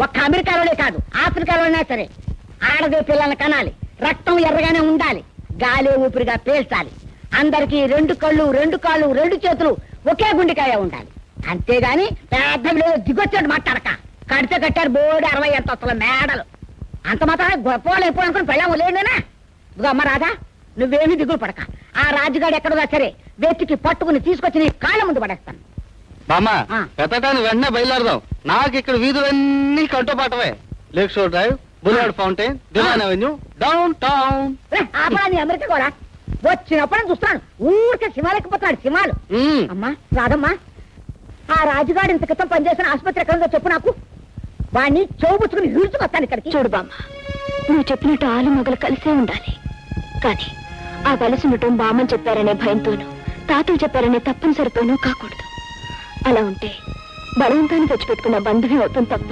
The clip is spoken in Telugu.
ఒక్క అమెరికాలోనే కాదు ఆఫ్రికాలోనే సరే ఆడదే పిల్లల్ని కనాలి, రక్తం ఎర్రగానే ఉండాలి, గాలి ఊపిరిగా పేల్చాలి, అందరికి 2 కళ్ళు 2 కాళ్ళు 2 చేతులు ఒకే గుండెకాయ ఉండాలి. అంతేగాని పెద్ద దిగొచ్చాడు మాట్లాడక కడితే కట్టారు బోర్డు 60 అంతస్తుల మేడలు. అంత మాత్రమే గొప్ప వాళ్ళు ఎప్పుడు అనుకుని పెళ్ళాము లేదేనా? ఇదిగో అమ్మ రాధా, నువ్వేమీ దిగులు పడక. ఆ రాజుగాడు ఎక్కడదా సరే వెతికి పట్టుకుని తీసుకొచ్చి నీ కాళ్ళ ముందు పడేస్తాను. బామ్మా ఎత్తటానికి వెంటనే బయలుదేరదాం. నాకు ఇక్కడ వీధులన్నీ కంటోపాటవే. Lake shore drive, boulevard fountain, divine avenue, downtown. ఆపరాని అమెరికా కూడా వచ్చినప్పుడు చూస్తాను ఊరికే సింహాలెక్కిపోతున్నాడు సింహాలు. అమ్మా రాదమ్మా, ఆ రాజుగాడు ఇంత క్రితం పనిచేసిన ఆసుపత్రి ఎక్కడుందో చెప్పు నాకు. వాడిని చౌబుచ్చుకుని హీల్చుకొస్తాను ఇక్కడికి. చూడు బామ్మ, నువ్వు చెప్పినట్టు ఆలు మగలు కలిసే ఉండాలి. కానీ ఆ కలిసి ఉండటం బామ్మని చెప్పారనే భయంతోనూ తాతలు చెప్పారనే తప్పనిసరితోనూ కాకూడదు. అలా ఉంటే బలవంతాన్ని తెచ్చిపెట్టుకున్న బంధమే అవుతుంది తప్ప